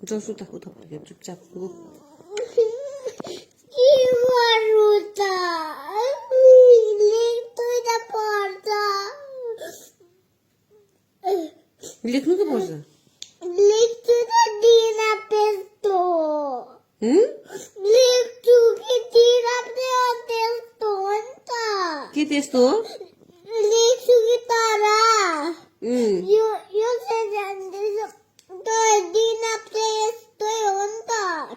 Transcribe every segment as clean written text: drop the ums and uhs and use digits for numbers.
जाऊ सुता उता फर्केर चुपचाप गो लेख्नु त पर्छ के त्यस्तो हो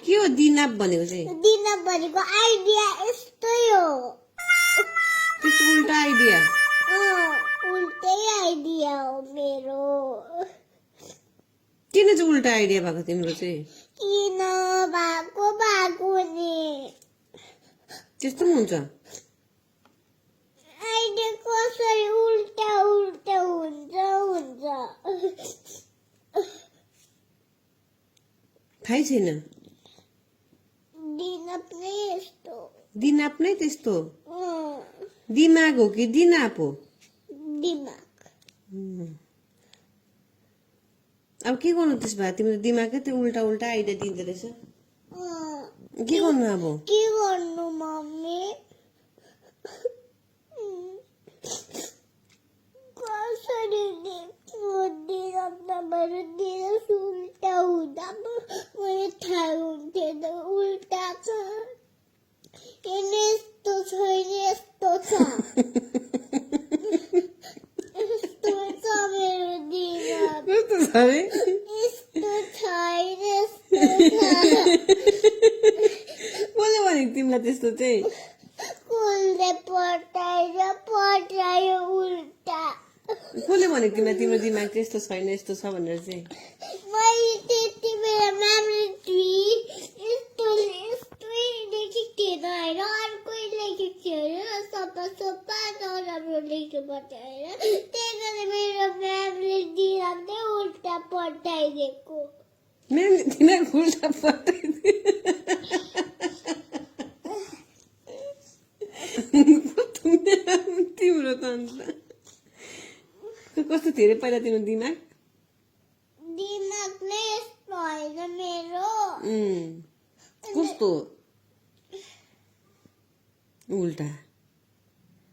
के हो दिनाप भनेको चाहिँ दिनाप भनेको आइडिया यस्तै हो त्यस्तो उल्टा आइडिया उल्टै आइडिया हो मेरो किन चाहिँ उल्टा आइडिया भएको तिम्रो चाहिँ किन भएको नि त्यस्तो पनि हुन्छ आइडिया कसरी उल्टा उल्टा हुन्छ थाहै छैन दिनाप नै यस्तो दिनाप नै त्यस्तो दिमाग हो कि दिनाप हो दिमाग अब के गर्नु त्यस भए तिम्रो दिमागै त्यो उल्टा उल्टा आइडिया दिँदो रहेछ के गर्नु अब के गर्नु मम्मी कसरी दिनाप उल्टा हुँदा मैले थाहा हुन्थेन उल्टा छ यस्तो छैन यस्तो छ यस्तो छ मेरो दिनाप कस्तो छ रे यस्तो छैन यस्तो कसले भनेको तिमीलाई त्यस्तो चाहिँ कसले पठायो उल्टा कसले भनेको तिमीलाई तिम्रो दिमाग त्यस्तो छैन यस्तो छ भनेर चाहिँ मैले त्यति बेला म्यामले यस्तै लेखेको थिएन होइन अर्कै लेखेको थियो होइन सफा नराम्रो लेख्नु पर्थ्यो होइन त्यही कारण मेरो म्यामले दिनाप नै उल्टा पठाइदिएको म्यामले दिमाग उल्टा पठाइदियो तिम्रो त अन्त कस्तो थियो अरे पहिला तिम्रो दिमाग नै यस्तो होइन मेरो कस्तो उल्टा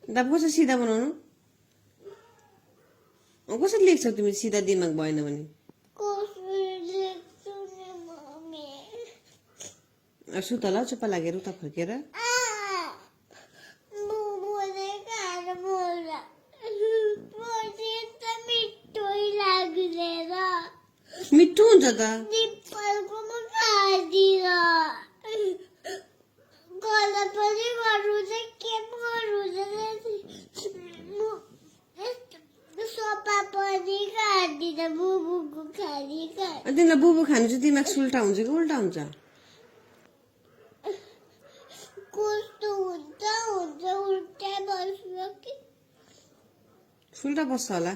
अब कसरी सिधा बनाउनु कसरी लेख्छौ तिमी सिधा दिमाग भएन भने कसरी लेख्छु नि मम्मी सुत ल चुप्पा लागेर उता फर्केर बुबुले खाएर बोल्दा पछि त मिठै लाग्दैन मिठो हुन्छ त निप्पलकोमा खाँदिन गला पनि गर्नु चाहिँ के गर्नु सोफा पनि खाँदिन बुबुको खाने तिमीलाई बुबु खानु चाहिँ दिमाग सुल्टा हुन्छ कि उल्टा हुन्छ कस्तो हुन्छ उल्टा बस्छ कि सुल्टा बस्छ होला